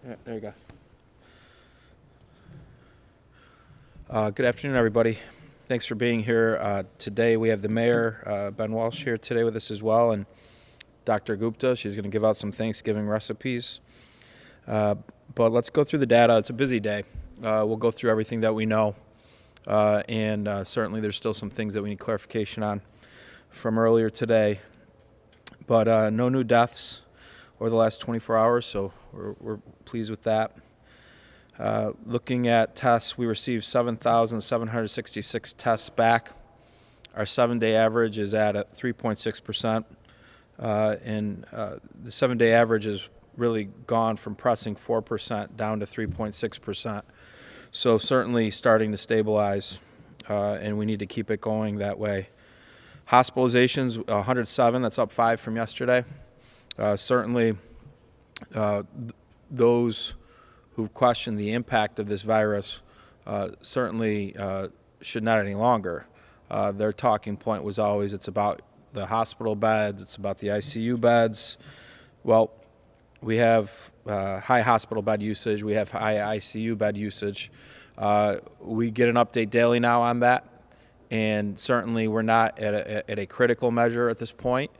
Yeah, there you go. Good afternoon, everybody. Thanks for being here. Today we have the mayor, Ben Walsh, here today with us as well, and Dr. Gupta. She's going to give out some Thanksgiving recipes. But let's go through the data. It's a busy day. We'll go through everything that we know, and certainly there's still some things that we need clarification on from earlier today. But no new deaths over the last 24 hours, so we're pleased with that. Looking at tests, we received 7,766 tests back. Our 7-day average is at 3.6%, and the 7-day average has really gone from pressing 4% down to 3.6%. So certainly starting to stabilize, and we need to keep it going that way. Hospitalizations, 107, that's up 5 from yesterday. Certainly those who've questioned the impact of this virus certainly should not any longer. Their talking point was always it's about the hospital beds, it's about the ICU beds. Well, we have high hospital bed usage, we have high ICU bed usage. We get an update daily now on that, and certainly we're not at a critical measure at this point.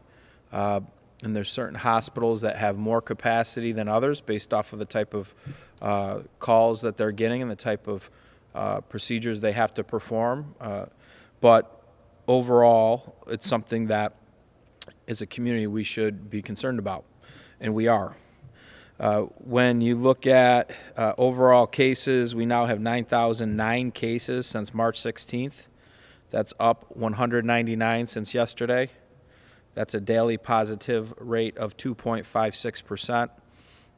And there's certain hospitals that have more capacity than others based off of the type of calls that they're getting and the type of procedures they have to perform. But overall, it's something that as a community we should be concerned about, and we are. When you look at overall cases, we now have 9,009 cases since March 16th. That's up 199 since yesterday. That's a daily positive rate of 2.56%.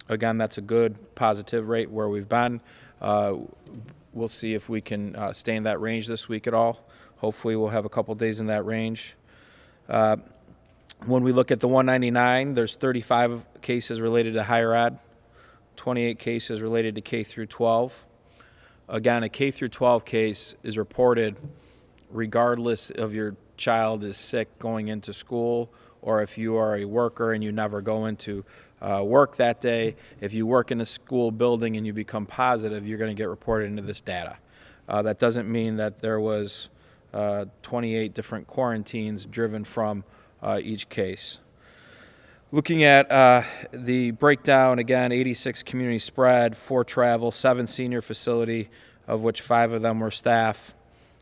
Again, that's a good positive rate where we've been. We'll see if we can stay in that range this week at all. Hopefully we'll have a couple days in that range. When we look at the 199, there's 35 cases related to higher ed, 28 cases related to K through 12. Again, a K through 12 case is reported regardless of your child is sick going into school, or if you are a worker and you never go into work that day. If you work in a school building and you become positive, you're going to get reported into this data. That doesn't mean that there was 28 different quarantines driven from each case. Looking at the breakdown, again, 86 community spread, 4 travel, 7 senior facility, of which 5 of them were staff,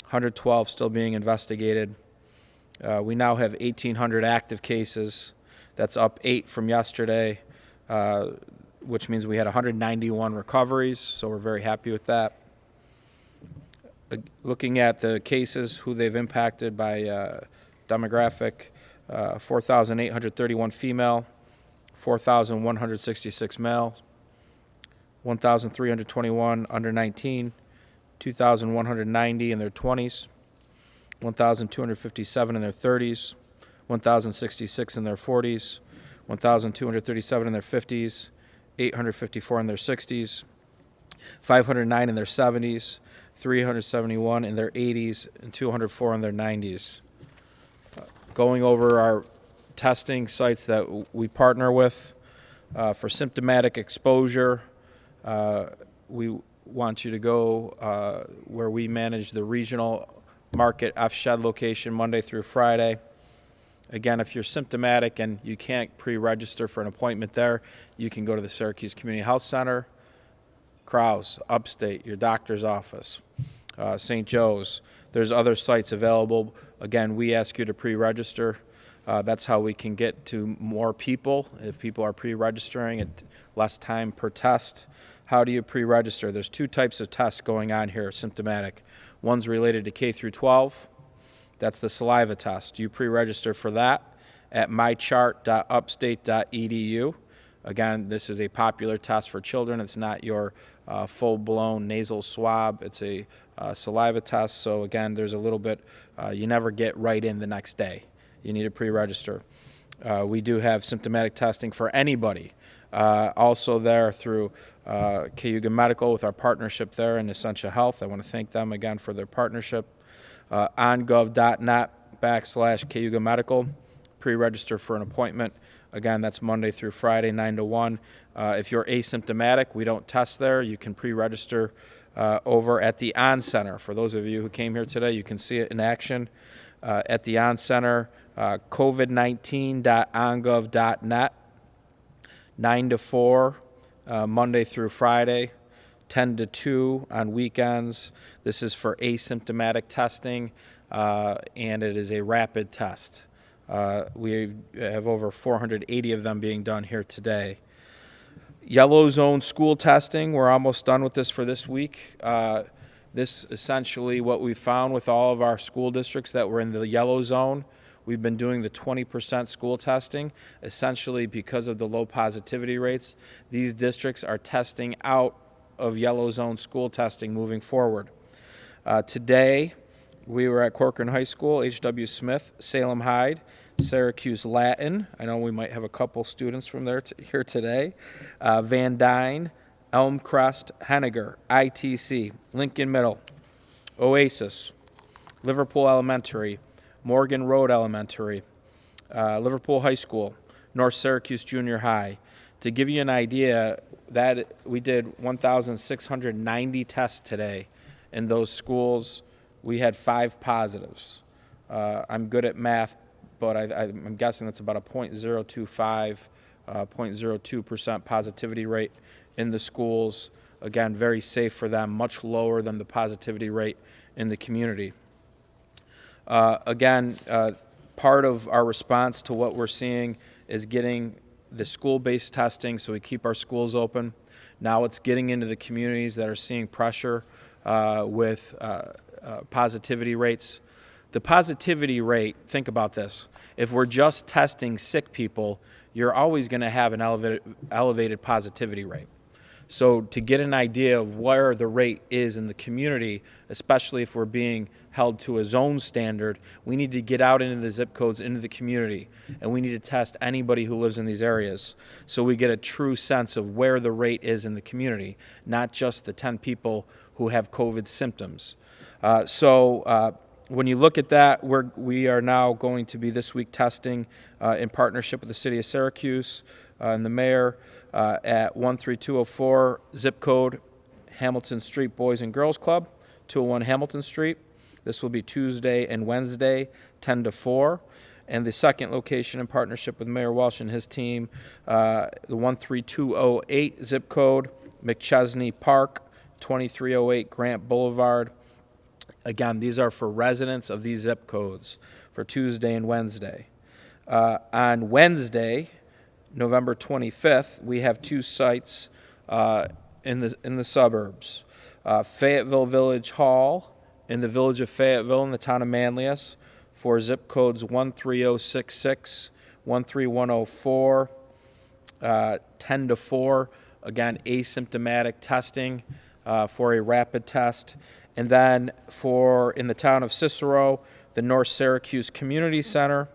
112 still being investigated. We now have 1,800 active cases. That's up 8 from yesterday, which means we had 191 recoveries, so we're very happy with that. Looking at the cases, who they've impacted by demographic, 4,831 female, 4,166 male, 1,321 under 19, 2,190 in their 20s, 1,257 in their 30s, 1,066 in their 40s, 1,237 in their 50s, 854 in their 60s, 509 in their 70s, 371 in their 80s, and 204 in their 90s. Going over our testing sites that we partner with for symptomatic exposure, we want you to go where we manage the regional market F-Shed location Monday through Friday. Again, if you're symptomatic and you can't pre-register for an appointment there, you can go to the Syracuse Community Health Center, Krause, Upstate, your doctor's office, St. Joe's. There's other sites available. Again, we ask you to pre-register. That's how we can get to more people. If people are pre-registering, at less time per test. How do you pre-register? There's 2 types of tests going on here, symptomatic. One's related to K through 12. That's the saliva test. You pre-register for that at mychart.upstate.edu. Again, this is a popular test for children. It's not your full-blown nasal swab. It's a saliva test. So again, there's a little bit, you never get right in the next day. You need to pre-register. We do have symptomatic testing for anybody. Also there through Cayuga Medical with our partnership there in Essentia Health. I want to thank them again for their partnership. Ongov.net/Cayuga Medical. Pre-register for an appointment. Again, that's Monday through Friday, 9 to 1. If you're asymptomatic, we don't test there. You can pre-register over at the On Center. For those of you who came here today, you can see it in action at the On Center, covid19.ongov.net, 9 to 4, Monday through Friday, 10 to 2 on weekends. This is for asymptomatic testing, and it is a rapid test. We have over 480 of them being done here today. Yellow zone school testing, we're almost done with this for this week. This essentially what we found with all of our school districts that were in the yellow zone. We've been doing the 20% school testing, essentially because of the low positivity rates. These districts are testing out of yellow zone school testing moving forward. Today, we were at Corcoran High School, H.W. Smith, Salem Hyde, Syracuse Latin. I know we might have a couple students from there here today. Van Dyne, Elmcrest, Henniger, ITC, Lincoln Middle, Oasis, Liverpool Elementary, Morgan Road Elementary, Liverpool High School, North Syracuse Junior High. To give you an idea, that we did 1,690 tests today in those schools. We had 5 positives. I'm good at math, but I'm guessing that's about a 0.025, 0.02% positivity rate in the schools. Again, very safe for them, much lower than the positivity rate in the community. Again, part of our response to what we're seeing is getting the school-based testing so we keep our schools open. Now it's getting into the communities that are seeing pressure with positivity rates. The positivity rate, think about this. If we're just testing sick people, you're always going to have an elevated positivity rate. So to get an idea of where the rate is in the community, especially if we're being held to a zone standard, we need to get out into the zip codes, into the community, and we need to test anybody who lives in these areas so we get a true sense of where the rate is in the community, not just the 10 people who have COVID symptoms. When you look at that, we are now going to be this week testing in partnership with the City of Syracuse and the mayor at 13204 zip code Hamilton Street Boys and Girls Club, 201 Hamilton Street. This will be Tuesday and Wednesday, 10 to 4. And the second location in partnership with Mayor Walsh and his team, the 13208 zip code McChesney Park, 2308 Grant Boulevard. Again, these are for residents of these zip codes for Tuesday and Wednesday. On Wednesday, November 25th, we have 2 sites in the suburbs. Fayetteville Village Hall in the village of Fayetteville in the town of Manlius for zip codes 13066, 13104, 10 to 4. Again, asymptomatic testing for a rapid test. And then in the town of Cicero, the North Syracuse Community Center,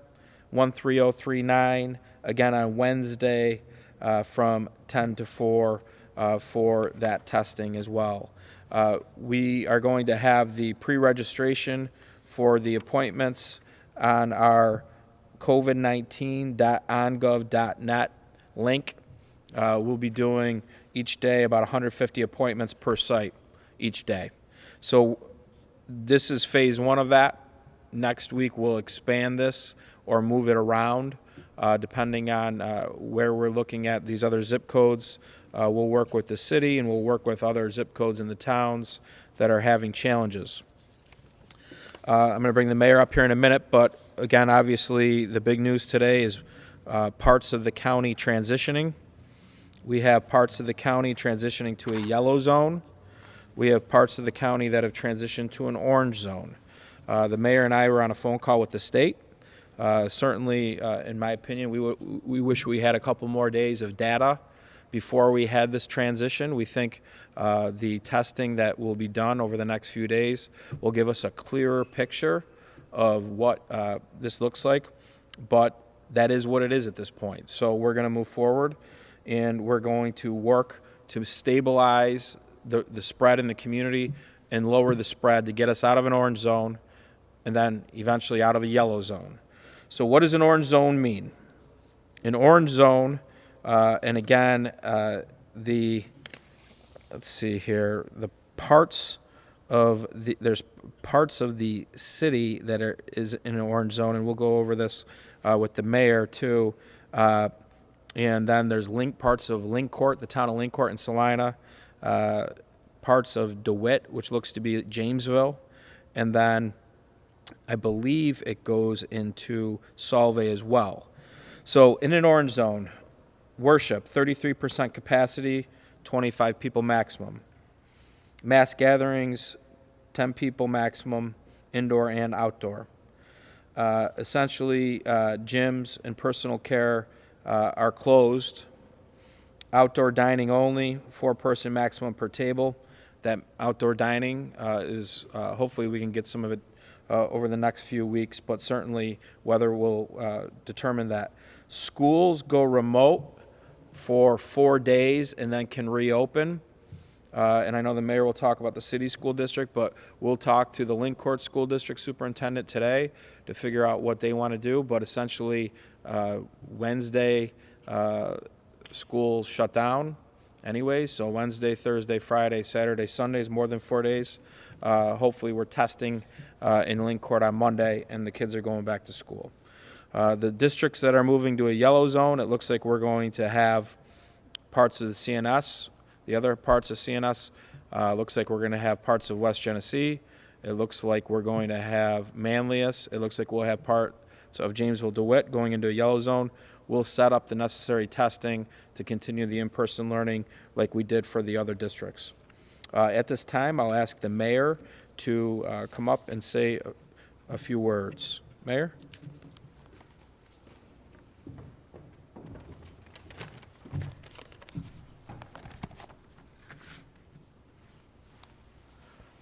13039, again on Wednesday from 10 to 4 for that testing as well. We are going to have the pre-registration for the appointments on our covid19.ongov.net link. We'll be doing each day about 150 appointments per site each day. So this is phase 1 of that. Next week we'll expand this or move it around depending on where we're looking at these other zip codes. We'll work with the city and we'll work with other zip codes in the towns that are having challenges. I'm going to bring the mayor up here in a minute, but again, obviously the big news today is parts of the county transitioning. We have parts of the county transitioning to a yellow zone. We have parts of the county that have transitioned to an orange zone. The mayor and I were on a phone call with the state. Certainly, in my opinion, we wish we had a couple more days of data before we had this transition. We think the testing that will be done over the next few days will give us a clearer picture of what this looks like, but that is what it is at this point. So we're going to move forward, and we're going to work to stabilize the spread in the community and lower the spread to get us out of an orange zone and then eventually out of a yellow zone. So what does an orange zone mean? An orange zone, and again, let's see here, there's parts of the city that is in an orange zone, and we'll go over this with the mayor too. And then there's parts of Linkcourt, the town of Linkcourt in Salina, parts of DeWitt, which looks to be Jamesville, and then I believe it goes into Solvay as well. So in an orange zone, worship, 33% capacity, 25 people maximum. Mass gatherings, 10 people maximum, indoor and outdoor. Essentially, gyms and personal care are closed. Outdoor dining only, 4-person maximum per table. That outdoor dining is, hopefully we can get some of it over the next few weeks, but certainly weather will determine that. Schools go remote for 4 days and then can reopen. And I know the mayor will talk about the city school district, but we'll talk to the Linkcourt School District superintendent today to figure out what they want to do. But essentially, Wednesday, schools shut down anyway. So Wednesday, Thursday, Friday, Saturday, Sunday is more than 4 days. Hopefully we're testing in Linkcourt on Monday, and the kids are going back to school. The districts that are moving to a yellow zone, it looks like we're going to have parts of the CNS. The other parts of CNS, looks like we're going to have parts of West Genesee. It looks like we're going to have Manlius. It looks like we'll have parts of Jamesville DeWitt going into a yellow zone. We'll set up the necessary testing to continue the in-person learning like we did for the other districts. At this time, I'll ask the mayor to come up and say a few words. Mayor?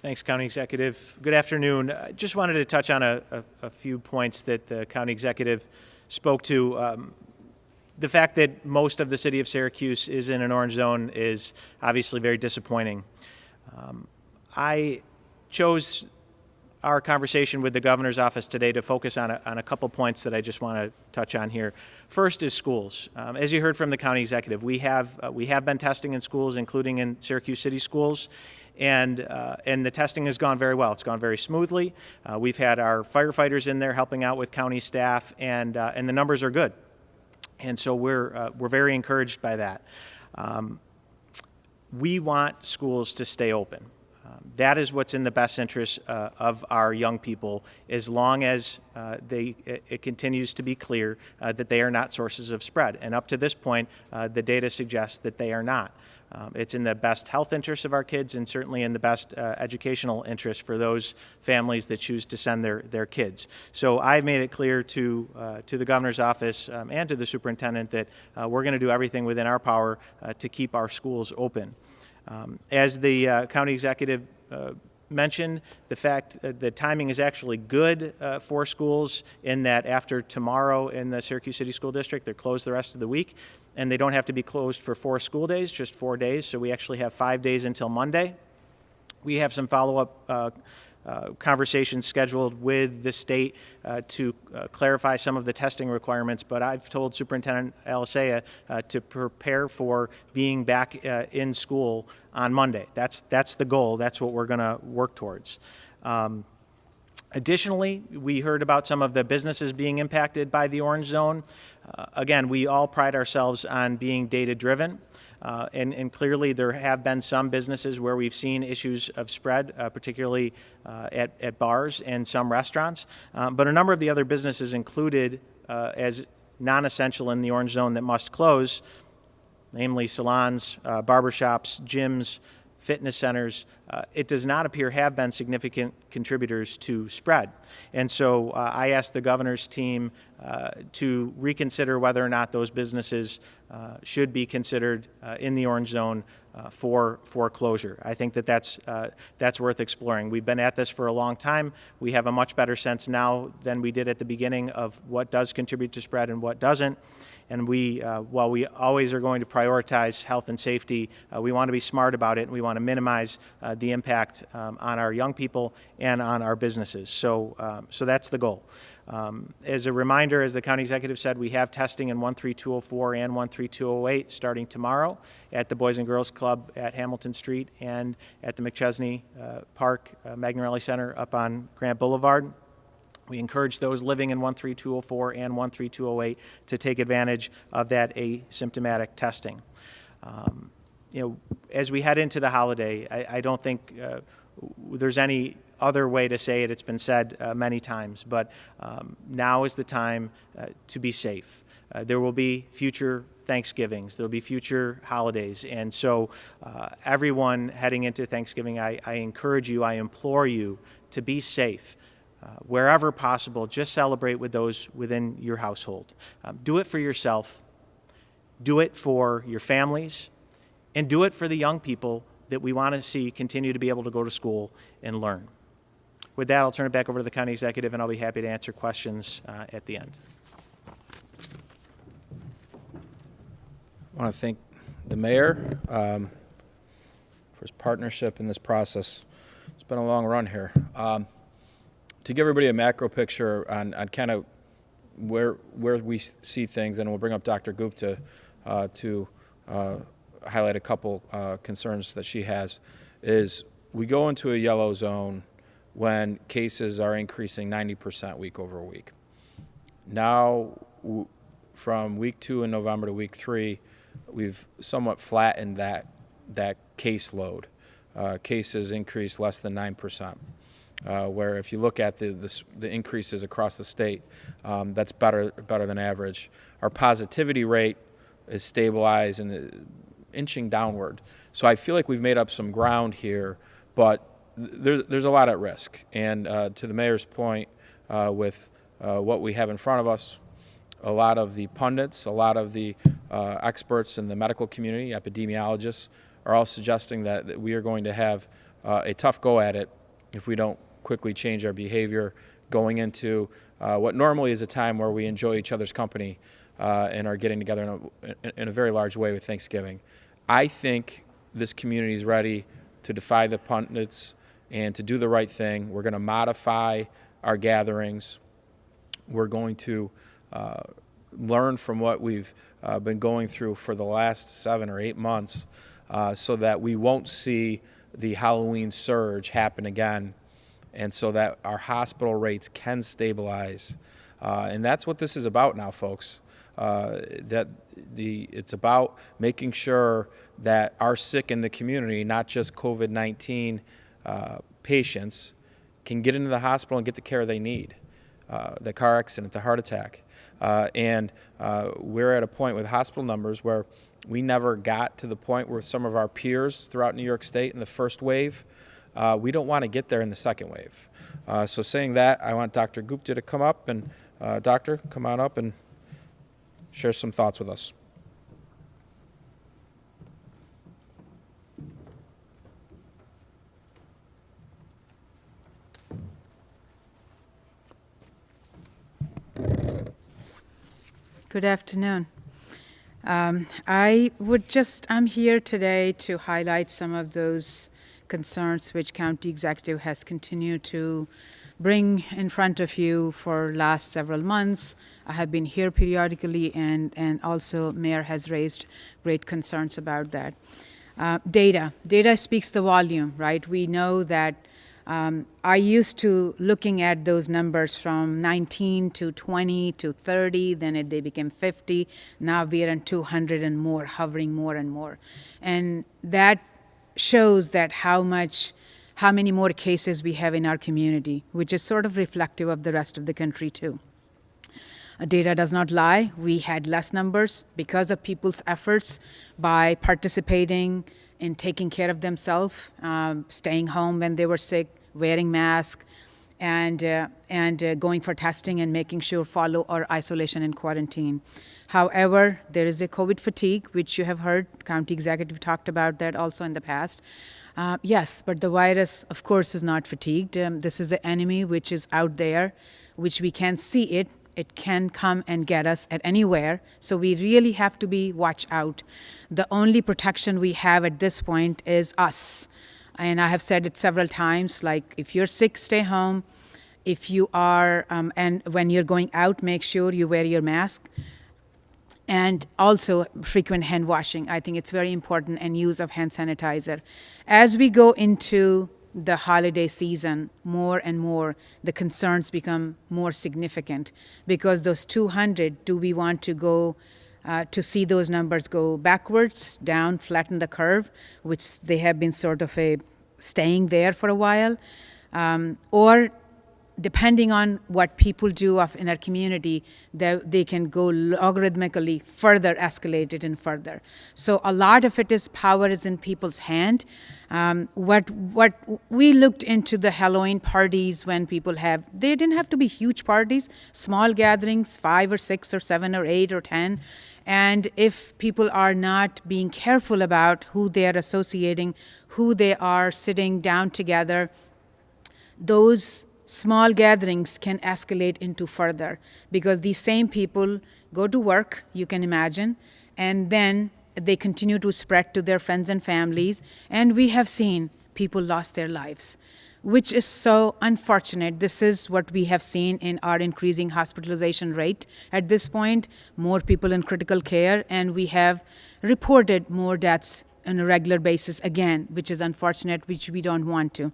Thanks, County Executive. Good afternoon. I just wanted to touch on a few points that the County Executive spoke to. The fact that most of the city of Syracuse is in an orange zone is obviously very disappointing. I chose our conversation with the governor's office today to focus on a couple points that I just want to touch on here. First is schools. As you heard from the County Executive, we have been testing in schools, including in Syracuse City schools. And the testing has gone very well. It's gone very smoothly. We've had our firefighters in there helping out with county staff, and the numbers are good. And so we're very encouraged by that. We want schools to stay open. That is what's in the best interest of our young people, as long as it continues to be clear that they are not sources of spread. And up to this point, the data suggests that they are not. It's in the best health interest of our kids, and certainly in the best educational interest for those families that choose to send their kids. So I've made it clear to the governor's office and to the superintendent that we're going to do everything within our power to keep our schools open. As the county executive mentioned, the fact the timing is actually good for schools, in that after tomorrow in the Syracuse City School District, they're closed the rest of the week, and they don't have to be closed for 4 school days, just 4 days. So we actually have 5 days until Monday. We have some follow-up conversations scheduled with the state to clarify some of the testing requirements, but I've told Superintendent Alisea to prepare for being back in school on Monday. That's the goal. That's what we're going to work towards. Additionally, we heard about some of the businesses being impacted by the orange zone. Again, we all pride ourselves on being data-driven. And clearly there have been some businesses where we've seen issues of spread, particularly at bars and some restaurants. But a number of the other businesses included as non-essential in the orange zone that must close, namely salons, barbershops, gyms, fitness centers, it does not appear have been significant contributors to spread. And so I asked the governor's team to reconsider whether or not those businesses should be considered in the orange zone for closure. I think that's worth exploring. We've been at this for a long time. We have a much better sense now than we did at the beginning of what does contribute to spread and what doesn't. And while we always are going to prioritize health and safety, we want to be smart about it, and we want to minimize the impact on our young people and on our businesses. So that's the goal. As a reminder, as the county executive said, we have testing in 13204 and 13208 starting tomorrow at the Boys and Girls Club at Hamilton Street and at the McChesney Park Magnarelli Center up on Grant Boulevard. We encourage those living in 13204 and 13208 to take advantage of that asymptomatic testing. As we head into the holiday, I don't think there's any other way to say it. It's been said many times, but now is the time to be safe. There will be future Thanksgivings, there will be future holidays, and so everyone heading into Thanksgiving, I encourage you, I implore you to be safe. Wherever possible, just celebrate with those within your household. Do it for yourself, do it for your families, and do it for the young people that we want to see continue to be able to go to school and learn. With that, I'll turn it back over to the county executive, and I'll be happy to answer questions at the end. I want to thank the mayor for his partnership in this process. It's been a long run here. To give everybody a macro picture on kind of where we see things, and we'll bring up Dr. Gupta to highlight a couple concerns that she has, is we go into a yellow zone when cases are increasing 90% week over week. Now, from week 2 in November to week 3, we've somewhat flattened that caseload. Cases increase less than 9%. Where if you look at the increases across the state, that's better than average. Our positivity rate is stabilized and inching downward. So I feel like we've made up some ground here, but there's a lot at risk. And to the mayor's point, with what we have in front of us, a lot of the pundits, a lot of the experts in the medical community, epidemiologists, are all suggesting that we are going to have a tough go at it if we don't quickly change our behavior going into what normally is a time where we enjoy each other's company and are getting together in a very large way with Thanksgiving. I think this community is ready to defy the pundits and to do the right thing. We're going to modify our gatherings. We're going to learn from what we've been going through for the last 7 or 8 months so that we won't see the Halloween surge happen again, and so that our hospital rates can stabilize. And that's what this is about now, folks. It's about making sure that our sick in the community, not just COVID-19 patients, can get into the hospital and get the care they need. The car accident, the heart attack. And we're at a point with hospital numbers where we never got to the point where some of our peers throughout New York State in the first wave. We don't want to get there in the second wave. So saying that, I want Dr. Gupta to come up, and Doctor, come on up and share some thoughts with us. Good afternoon. I'm here today to highlight some of those concerns which County Executive has continued to bring in front of you for last several months. I have been here periodically, and also Mayor has raised great concerns about that. Data speaks the volume, right? We know that I used to looking at those numbers from 19 to 20 to 30, then they became 50. Now we are in 200 and more, hovering more and more. And that shows that how many more cases we have in our community, which is sort of reflective of the rest of the country too. Data does not lie. We had less numbers because of people's efforts by participating in taking care of themselves, staying home when they were sick, wearing masks, and going for testing and making sure follow our isolation and quarantine. However, there is a COVID fatigue, which you have heard. County Executive talked about that also in the past. Yes, but the virus, of course, is not fatigued. This is an enemy which is out there, which we can't see it. It can come and get us at anywhere, so we really have to watch out. The only protection we have at this point is us. And I have said it several times, like if you're sick, stay home. If you are, and when you're going out, make sure you wear your mask. And also frequent hand washing. I think it's very important, and use of hand sanitizer. As we go into the holiday season, more and more the concerns become more significant, because those 200, do we want to go to see those numbers go backwards, down, flatten the curve, which they have been sort of staying there for a while, or depending on what people do in our community, they can go logarithmically further, escalate it and further. So a lot of it is power is in people's hand. What we looked into the Halloween parties when people they didn't have to be huge parties, small gatherings, 5 or 6 or 7 or 8 or 10. And if people are not being careful about who they are associating, who they are sitting down together, those small gatherings can escalate into further, because these same people go to work, you can imagine, and then they continue to spread to their friends and families. And we have seen people lost their lives, which is so unfortunate. This is what we have seen in our increasing hospitalization rate at this point, more people in critical care, and we have reported more deaths on a regular basis again, which is unfortunate, which we don't want to.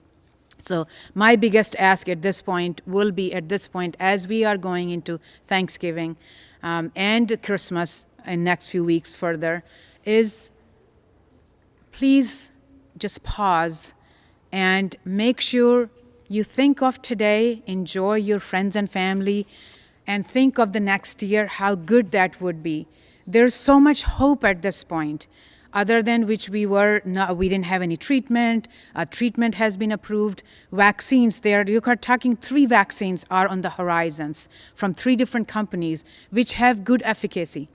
So my biggest ask at this point will be, as we are going into Thanksgiving and Christmas in next few weeks further, is please just pause and make sure you think of today, enjoy your friends and family, and think of the next year, how good that would be. There's so much hope at this point. Other than which we didn't have any treatment. A treatment has been approved. Vaccines, you are talking 3 vaccines are on the horizons from 3 different companies, which have good efficacy.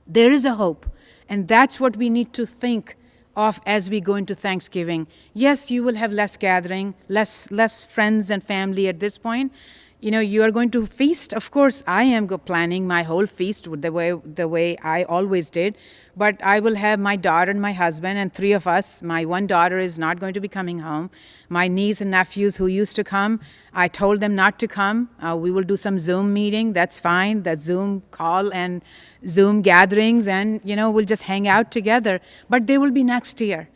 There is a hope, and that's what we need to think of as we go into Thanksgiving. Yes, you will have less gathering, less friends and family at this point. You are going to feast. Of course, I am planning my whole feast the way I always did. But I will have my daughter and my husband and 3 of us. My one daughter is not going to be coming home. My niece and nephews who used to come, I told them not to come. We will do some Zoom meeting. That's fine. That Zoom call and Zoom gatherings, and we'll just hang out together. But they will be next year.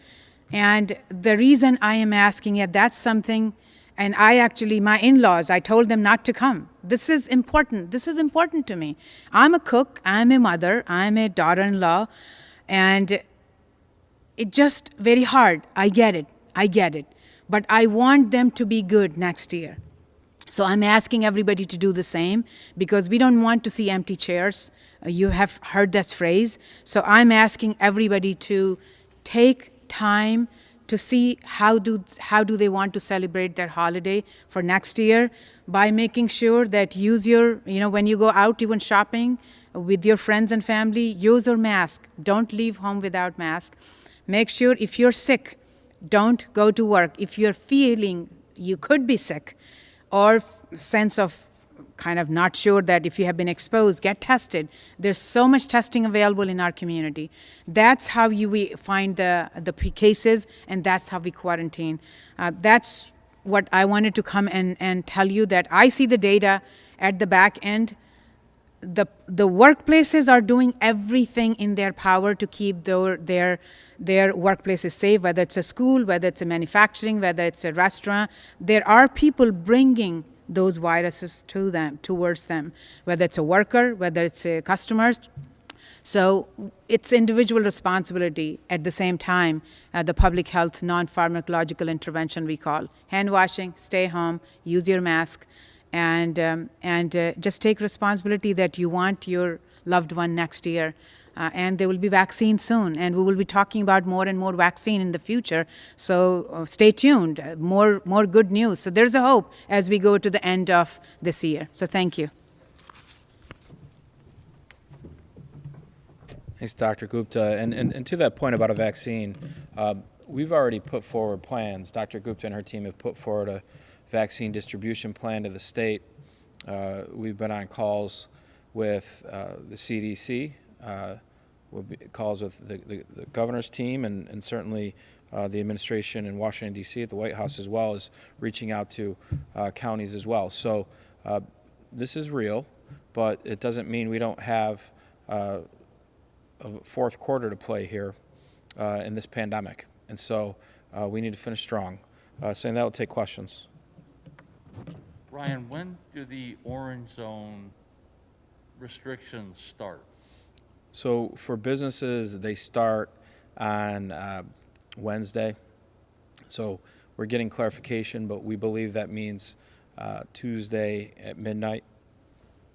And the reason I am asking it, that's something. And my in-laws, I told them not to come. This is important. This is important to me. I'm a cook, I'm a mother, I'm a daughter-in-law, and it's just very hard. I get it. But I want them to be good next year. So I'm asking everybody to do the same, because we don't want to see empty chairs. You have heard that phrase. So I'm asking everybody to take time to see how do they want to celebrate their holiday for next year, by making sure that when you go out even shopping with your friends and family, use your mask. Don't leave home without mask. Make sure if you're sick, don't go to work. If you're feeling you could be sick, or sense of kind of not sure that if you have been exposed, get tested. There's so much testing available in our community. That's how we find the cases, and that's how we quarantine. That's what I wanted to come and tell you, that I see the data at the back end. The workplaces are doing everything in their power to keep their workplaces safe, whether it's a school, whether it's a manufacturing, whether it's a restaurant. There are people bringing those viruses towards them, whether it's a worker, whether it's a customer. So it's individual responsibility. At the same time, the public health non-pharmacological intervention we call hand washing, stay home, use your mask, and just take responsibility that you want your loved one next year. And there will be vaccine soon, and we will be talking about more and more vaccine in the future. So stay tuned, more good news. So there's a hope as we go to the end of this year. So thank you. Thanks, Dr. Gupta. And to that point about a vaccine, we've already put forward plans. Dr. Gupta and her team have put forward a vaccine distribution plan to the state. We've been on calls with the CDC, calls with the governor's team, and certainly the administration in Washington, D.C. at the White House, as well as reaching out to counties as well. So this is real, but it doesn't mean we don't have a fourth quarter to play here in this pandemic. And so we need to finish strong. Saying that, we'll take questions. Ryan, when do the orange zone restrictions start? So for businesses, they start on Wednesday. So we're getting clarification, but we believe that means Tuesday at midnight,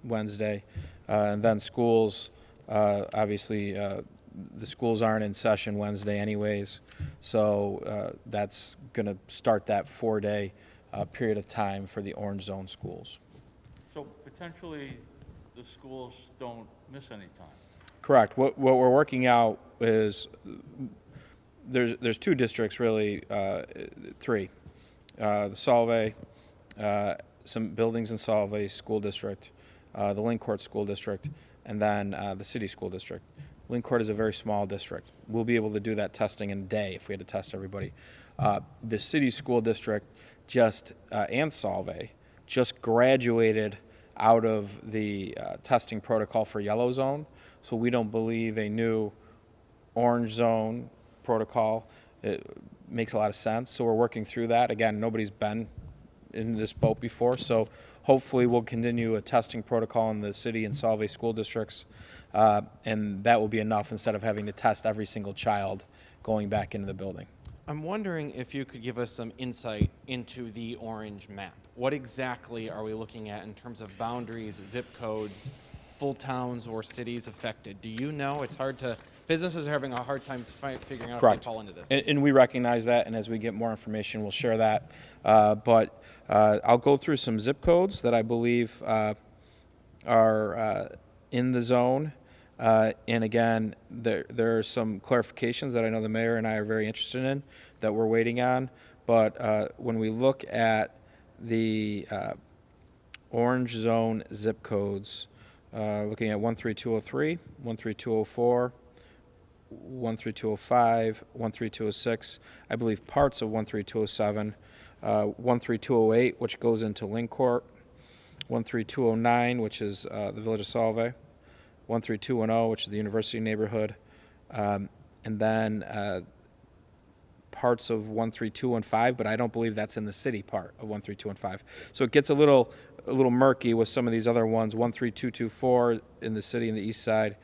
Wednesday. And then schools, obviously, the schools aren't in session Wednesday anyways. So that's going to start that 4-day period of time for the orange zone schools. So potentially the schools don't miss any time. Correct. What we're working out is there's two districts really, three. The Solvay, some buildings in Solvay School District, the Lincourt School District, and then the City School District. Lincourt is a very small district. We'll be able to do that testing in a day if we had to test everybody. The City School District and Solvay just graduated out of the testing protocol for yellow zone. So we don't believe a new orange zone protocol makes a lot of sense. So we're working through that. Again, nobody's been in this boat before. So hopefully we'll continue a testing protocol in the city and Solvay school districts. And that will be enough instead of having to test every single child going back into the building. I'm wondering if you could give us some insight into the orange map. What exactly are we looking at in terms of boundaries, zip codes, full towns or cities affected? Do you know? It's hard to, businesses are having a hard time figuring out Correct. if they fall into this. And we recognize that, and as we get more information, we'll share that. But I'll go through some zip codes that I believe are in the zone. And again, there are some clarifications that I know the mayor and I are very interested in that we're waiting on. But when we look at the orange zone zip codes, looking at 13203, 13204, 13205, 13206, I believe parts of 13207, 13208, which goes into Lincourt, 13209, which is the village of Solvay, 13210, which is the university neighborhood, and then parts of 13215, but I don't believe that's in the city part of 13215. So it gets a little murky with some of these other ones, 13224 in the city and the east side.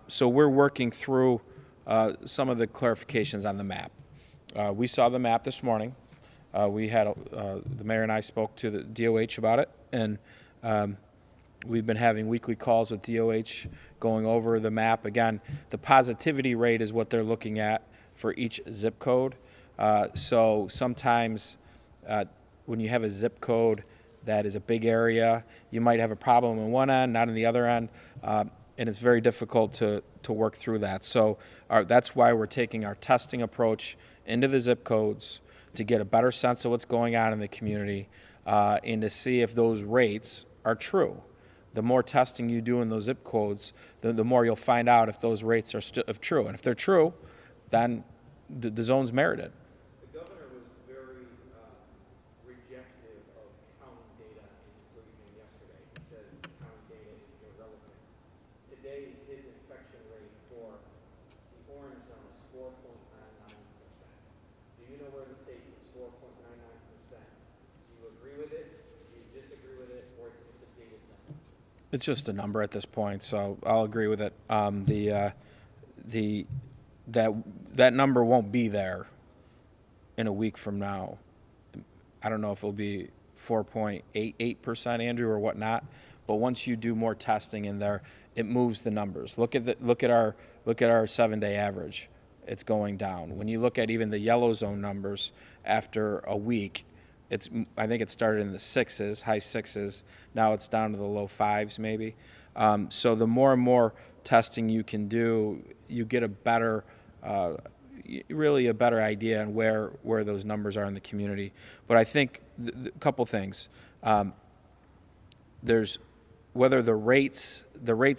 So we're working through some of the clarifications on the map. We saw the map this morning. We had the mayor and I spoke to the DOH about it, and we've been having weekly calls with DOH going over the map. Again, the positivity rate is what they're looking at for each zip code. So sometimes when you have a zip code that is a big area, you might have a problem on one end, not on the other end, and it's very difficult to work through that. So that's why we're taking our testing approach into the zip codes to get a better sense of what's going on in the community and to see if those rates are true. The more testing you do in those zip codes, the more you'll find out if those rates are true. And if they're true, then the zone's merited. The governor was very rejective of county data in his briefing yesterday. He says county data is irrelevant. Today, his infection rate for the orange zone is 4.99%. Do you know where the state is 4.99%? Do you agree with it? Do you disagree with it? Or is it just a dated number? It's just a number at this point, so I'll agree with it. That number won't be there in a week from now. I don't know if it'll be 4.88%, Andrew, or whatnot. But once you do more testing in there, it moves the numbers. Look at our 7-day average. It's going down. When you look at even the yellow zone numbers after a week, I think it started in the sixes, high sixes. Now it's down to the low fives, maybe. So the more and more testing you can do, you get a better, really a better idea on where those numbers are in the community. But I think a couple things. There's whether the rates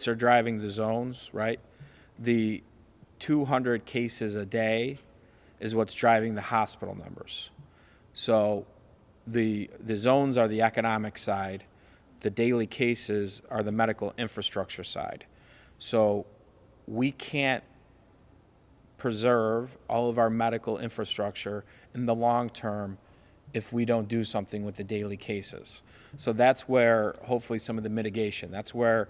are driving the zones, right? The 200 cases a day is what's driving the hospital numbers. So the zones are the economic side. The daily cases are the medical infrastructure side. So we can't preserve all of our medical infrastructure in the long term if we don't do something with the daily cases. So that's where hopefully some of the mitigation, that's where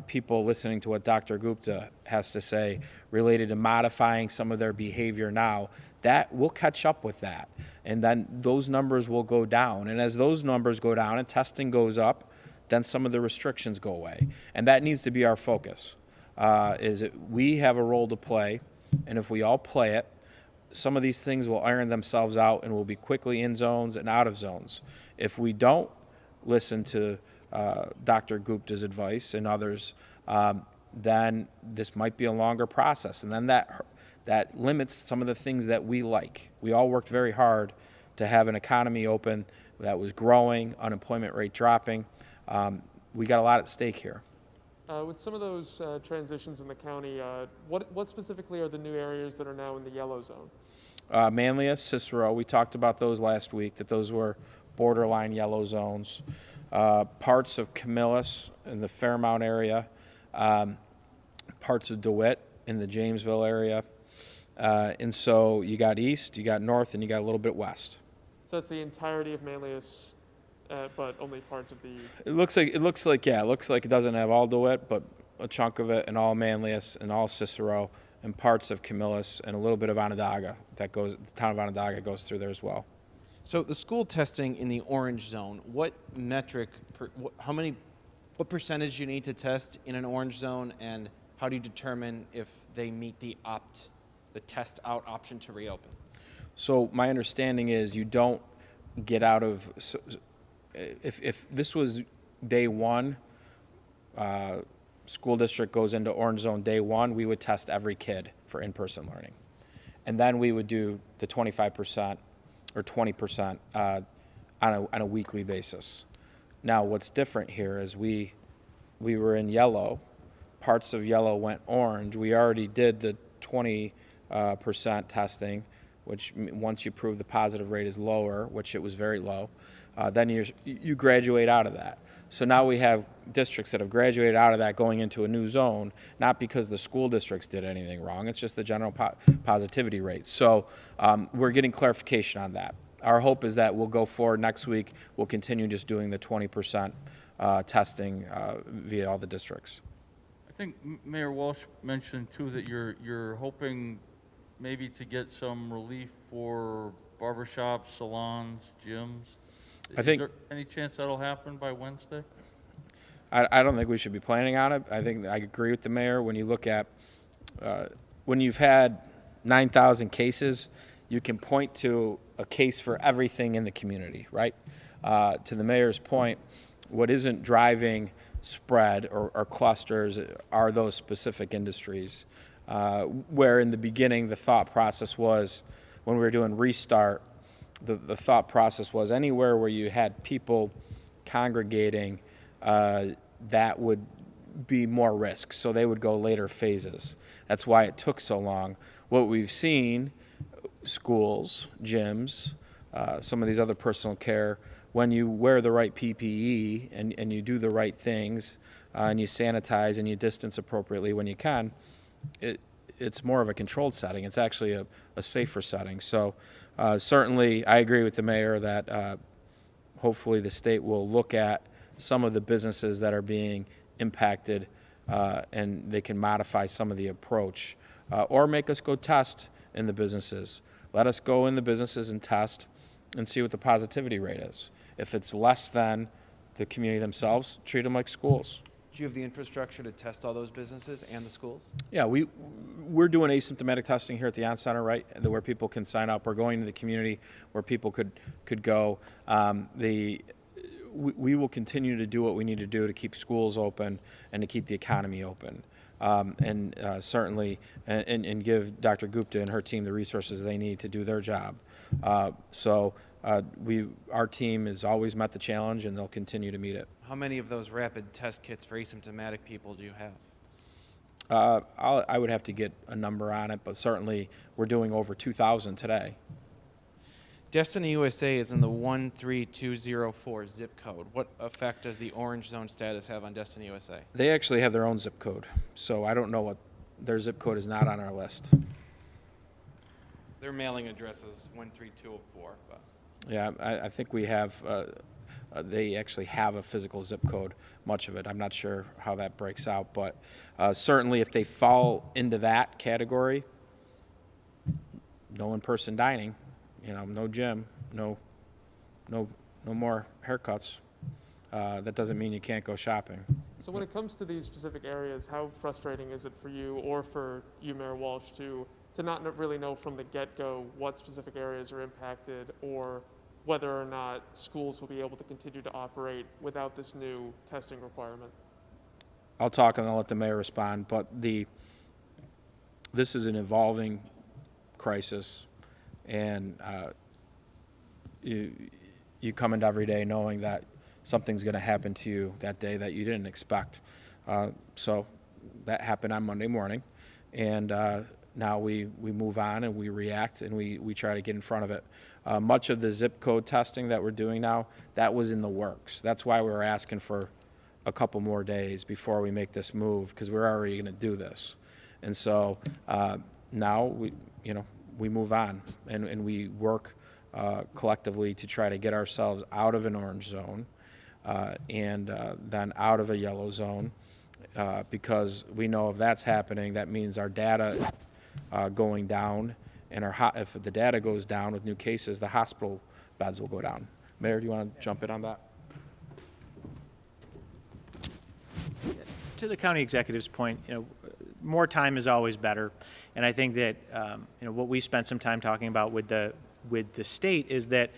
people listening to what Dr. Gupta has to say related to modifying some of their behavior now, that we'll catch up with that. And then those numbers will go down. And as those numbers go down and testing goes up, then some of the restrictions go away. And that needs to be our focus, is that we have a role to play, and if we all play it, some of these things will iron themselves out and will be quickly in zones and out of zones. If we don't listen to Dr. Gupta's advice and others, then this might be a longer process. And then that limits some of the things that we like. We all worked very hard to have an economy open that was growing, unemployment rate dropping. We got a lot at stake here. With some of those transitions in the county, what specifically are the new areas that are now in the yellow zone? Manlius, Cicero, we talked about those last week, that those were borderline yellow zones. Parts of Camillus in the Fairmount area, parts of DeWitt in the Jamesville area. And so you got east, you got north, and you got a little bit west. So that's the entirety of Manlius, but only parts of the... It looks like it doesn't have all DeWitt, but a chunk of it, and all Manlius, and all Cicero, and parts of Camillus, and a little bit of Onondaga. The town of Onondaga goes through there as well. So the school testing in the orange zone, what metric, what percentage you need to test in an orange zone, and how do you determine if they meet the test out option to reopen? So my understanding is you don't get out of, if this was day one, school district goes into orange zone day one, we would test every kid for in-person learning. And then we would do the 25% or 20% on a weekly basis. Now what's different here is we were in yellow, parts of yellow went orange. We already did the 20% testing, which once you prove the positive rate is lower, which it was very low, then you graduate out of that. So now we have districts that have graduated out of that going into a new zone, not because the school districts did anything wrong, it's just the general positivity rate. So we're getting clarification on that. Our hope is that we'll go forward next week, we'll continue just doing the 20% testing via all the districts. I think Mayor Walsh mentioned too that you're hoping maybe to get some relief for barbershops, salons, gyms. Is there any chance that'll happen by Wednesday? I don't think we should be planning on it. I think I agree with the mayor. When you look at, when you've had 9,000 cases, you can point to a case for everything in the community, right? To the mayor's point, what isn't driving spread or clusters are those specific industries, where in the beginning the thought process was, when we were doing restart, the thought process was anywhere where you had people congregating, that would be more risk, so they would go later phases. That's why it took so long. What we've seen, schools, gyms, some of these other personal care, when you wear the right PPE and you do the right things, and you sanitize and you distance appropriately when you can, it's more of a controlled setting. It's actually a safer setting. So certainly I agree with the mayor that hopefully the state will look at some of the businesses that are being impacted and they can modify some of the approach or make us go test in the businesses. Let us go in the businesses and test and see what the positivity rate is. If it's less than the community themselves, treat them like schools. Do you have the infrastructure to test all those businesses and the schools? Yeah, we're doing asymptomatic testing here at the On Center, right, where people can sign up. We're going to the community where people could go. We will continue to do what we need to do to keep schools open and to keep the economy open, and certainly and give Dr. Gupta and her team the resources they need to do their job. Our team has always met the challenge, and they'll continue to meet it. How many of those rapid test kits for asymptomatic people do you have? I would have to get a number on it, but certainly we're doing over 2,000 today. Destiny USA is in the 13204 zip code. What effect does the orange zone status have on Destiny USA? They actually have their own zip code, so I don't know what their zip code is not on our list. Their mailing address is 13204. But Yeah, I think we have, they actually have a physical zip code, much of it. I'm not sure how that breaks out, but certainly if they fall into that category, no in-person dining, no gym, no more haircuts. That doesn't mean you can't go shopping. So when it comes to these specific areas, how frustrating is it for you or for you, Mayor Walsh, to not really know from the get-go what specific areas are impacted or whether or not schools will be able to continue to operate without this new testing requirement? I'll talk and I'll let the mayor respond, but this is an evolving crisis, and you come into every day knowing that something's going to happen to you that day that you didn't expect. So that happened on Monday morning, and now we move on and we react and we try to get in front of it. Much of the zip code testing that we're doing now, that was in the works. That's why we were asking for a couple more days before we make this move, because we're already going to do this. And so now we move on and we work collectively to try to get ourselves out of an orange zone and then out of a yellow zone, because we know if that's happening, that means our data going down, and if the data goes down with new cases, the hospital beds will go down. Mayor, do you want to jump in on that? To the county executive's point, more time is always better, and I think that what we spent some time talking about with the state is that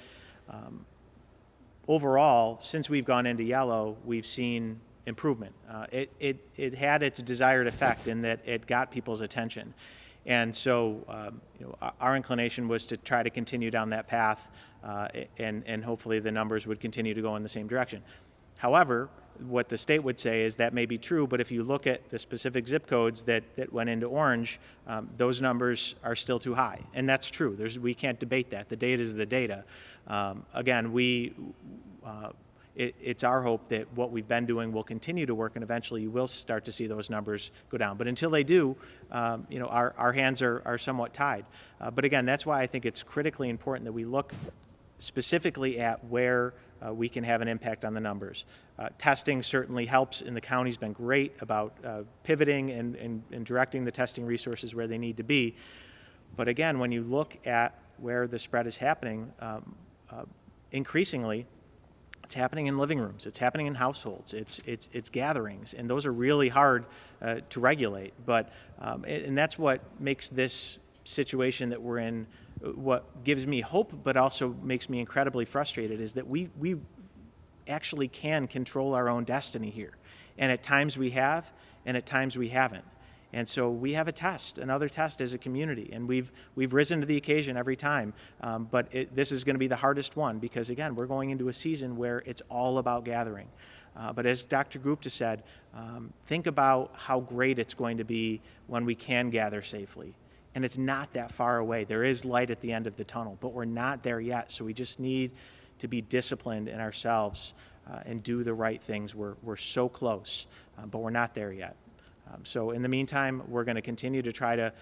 overall, since we've gone into yellow, we've seen improvement. It had its desired effect in that it got people's attention, and so our inclination was to try to continue down that path, and hopefully the numbers would continue to go in the same direction. However, what the state would say is that may be true, but if you look at the specific zip codes that went into orange, those numbers are still too high. And that's true. We can't debate that. The data is the data. Again, it's our hope that what we've been doing will continue to work, and eventually you will start to see those numbers go down. But until they do, our hands are somewhat tied. But again, that's why I think it's critically important that we look specifically at where we can have an impact on the numbers. Testing certainly helps, and the county's been great about pivoting and directing the testing resources where they need to be. But again, when you look at where the spread is happening, increasingly, it's happening in living rooms, it's happening in households, it's gatherings, and those are really hard to regulate. But and that's what makes this situation that we're in, what gives me hope, but also makes me incredibly frustrated, is that we actually can control our own destiny here. And at times we have, and at times we haven't. And so we have another test as a community, and we've risen to the occasion every time. But this is going to be the hardest one, because again, we're going into a season where it's all about gathering. But as Dr. Gupta said, think about how great it's going to be when we can gather safely. And it's not that far away. There is light at the end of the tunnel, but we're not there yet. So we just need to be disciplined in ourselves and do the right things. We're so close, but we're not there yet. So in the meantime, we're going to continue to try to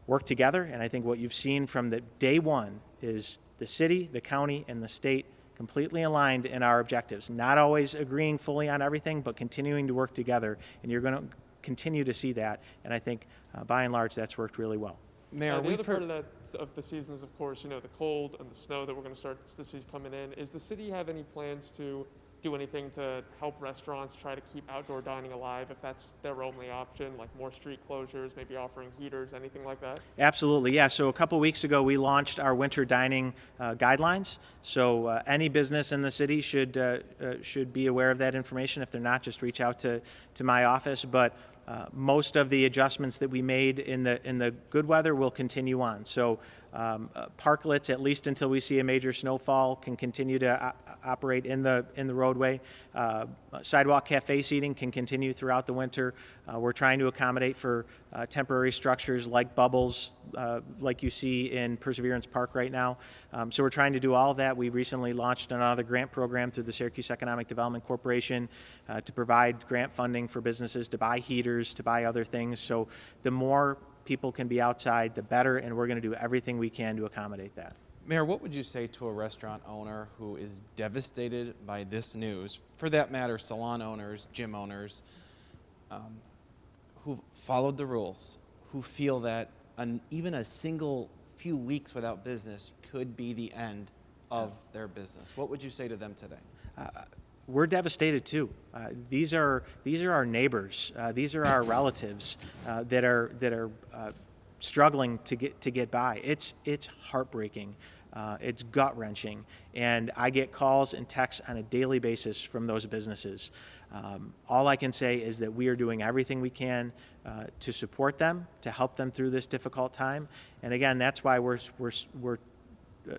work together. And I think what you've seen from the day one is the city, the county, and the state completely aligned in our objectives. Not always agreeing fully on everything, but continuing to work together. And you're going to continue to see that. And I think by and large, that's worked really well. Mayor, the other part of the season is, of course, the cold and the snow that we're going to start to see coming in. Is the city have any plans to do anything to help restaurants try to keep outdoor dining alive, if that's their only option, like more street closures, maybe offering heaters, anything like that? Absolutely, yeah. So a couple weeks ago, we launched our winter dining guidelines. So any business in the city should be aware of that information. If they're not, just reach out to my office. But most of the adjustments that we made in the good weather will continue on. So parklets, at least until we see a major snowfall, can continue to operate in the roadway. Sidewalk cafe seating can continue throughout the winter. We're trying to accommodate for temporary structures like bubbles, like you see in Perseverance Park right now. So we're trying to do all of that. We recently launched another grant program through the Syracuse Economic Development Corporation to provide grant funding for businesses to buy heaters, to buy other things. So the more people can be outside, the better, and we're going to do everything we can to accommodate that. Mayor, what would you say to a restaurant owner who is devastated by this news, for that matter, salon owners, gym owners, who've followed the rules, who feel that even a single few weeks without business could be the end of their business? What would you say to them today? We're devastated too. These are our neighbors. These are our relatives that are struggling to get by. It's heartbreaking. It's gut wrenching, and I get calls and texts on a daily basis from those businesses. All I can say is that we are doing everything we can to support them, to help them through this difficult time. And again, that's why we're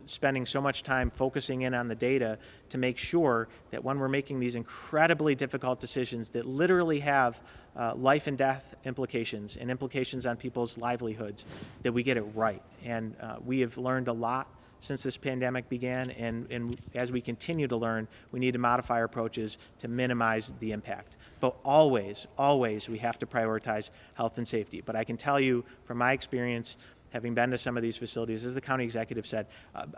spending so much time focusing in on the data to make sure that when we're making these incredibly difficult decisions that literally have life and death implications and implications on people's livelihoods, that we get it right. And we have learned a lot since this pandemic began, and as we continue to learn, we need to modify our approaches to minimize the impact. But always, always, we have to prioritize health and safety. But I can tell you from my experience, having been to some of these facilities, as the county executive said,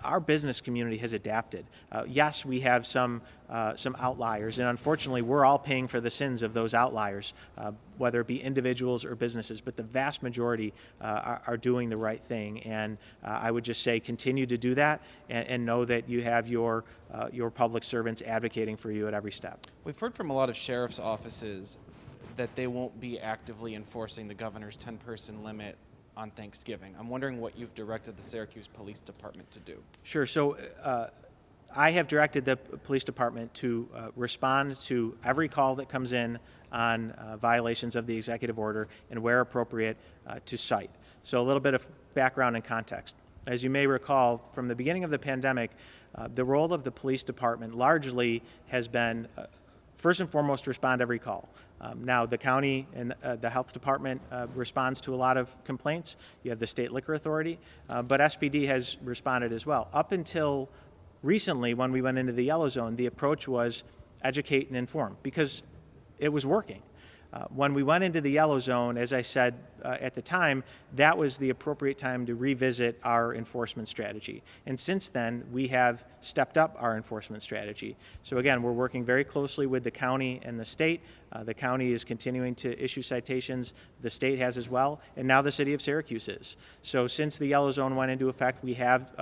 our business community has adapted. Yes, we have some outliers, and unfortunately, we're all paying for the sins of those outliers, whether it be individuals or businesses, but the vast majority are doing the right thing. And I would just say continue to do that and know that you have your public servants advocating for you at every step. We've heard from a lot of sheriff's offices that they won't be actively enforcing the governor's 10-person limit on Thanksgiving. I'm wondering what you've directed the Syracuse Police Department to do. Sure. So I have directed the police department to respond to every call that comes in on violations of the executive order and, where appropriate, to cite. So a little bit of background and context. As you may recall, from the beginning of the pandemic, the role of the police department largely has been first and foremost, respond to every call. Now, the county and the health department responds to a lot of complaints. You have the state liquor authority, but SPD has responded as well. Up until recently, when we went into the yellow zone, the approach was educate and inform, because it was working. When we went into the yellow zone, as I said at the time, that was the appropriate time to revisit our enforcement strategy. And since then, we have stepped up our enforcement strategy. So again, we're working very closely with the county and the state. The county is continuing to issue citations. The state has as well. And now the city of Syracuse is. So since the yellow zone went into effect, we have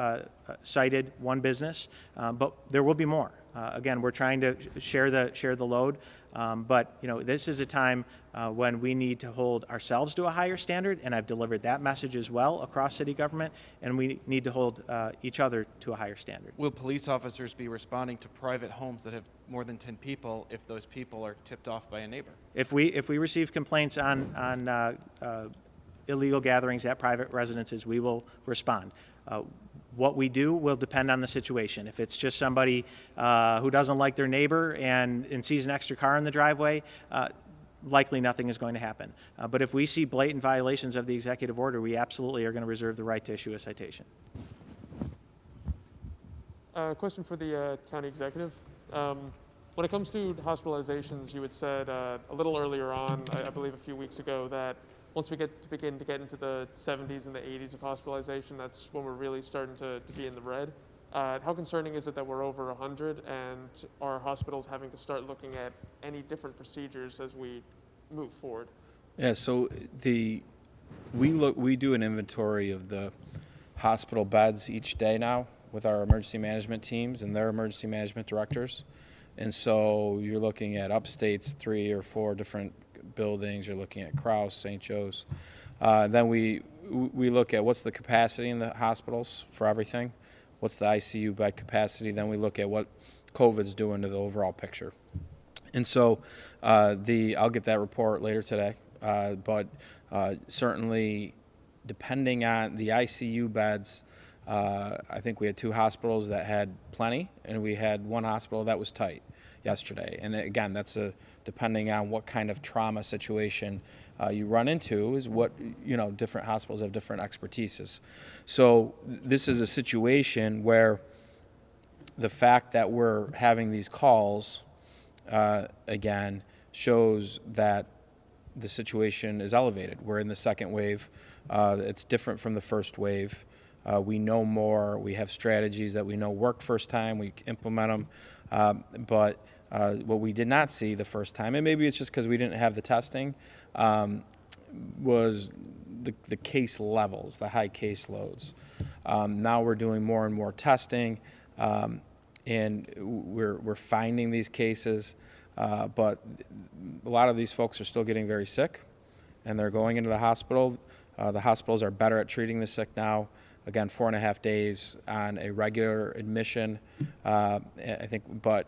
cited one business, but there will be more. Again, we're trying to share the load, but this is a time when we need to hold ourselves to a higher standard, and I've delivered that message as well across city government, and we need to hold each other to a higher standard. Will police officers be responding to private homes that have more than 10 people if those people are tipped off by a neighbor? If we receive complaints on illegal gatherings at private residences, we will respond. What we do will depend on the situation. If it's just somebody who doesn't like their neighbor and sees an extra car in the driveway, likely nothing is going to happen. But if we see blatant violations of the executive order, we absolutely are going to reserve the right to issue a citation. Question for the county executive. When it comes to hospitalizations, you had said a little earlier on, I believe a few weeks ago, that once we begin to get into the 70s and the 80s of hospitalization, that's when we're really starting to be in the red. How concerning is it that we're over 100 and are hospitals having to start looking at any different procedures as we move forward? Yeah, so we do an inventory of the hospital beds each day now with our emergency management teams and their emergency management directors. And so you're looking at upstate's 3 or 4 different buildings. You're looking at Krause, St. Joe's. Then we look at what's the capacity in the hospitals for everything. What's the ICU bed capacity? Then we look at what COVID's doing to the overall picture. And so I'll get that report later today. but certainly depending on the ICU beds, I think we had 2 hospitals that had plenty, and we had 1 hospital that was tight yesterday. And again, that's depending on what kind of trauma situation you run into, is what, different hospitals have different expertises. So this is a situation where the fact that we're having these calls, again, shows that the situation is elevated. We're in the second wave. It's different from the first wave. We know more. We have strategies that we know worked first time. We implement them. But what we did not see the first time, and maybe it's just because we didn't have the testing, was the case levels, the high case loads. Now we're doing more and more testing, and we're finding these cases, but a lot of these folks are still getting very sick, and they're going into the hospital. The hospitals are better at treating the sick now. Again, 4.5 days on a regular admission, I think, but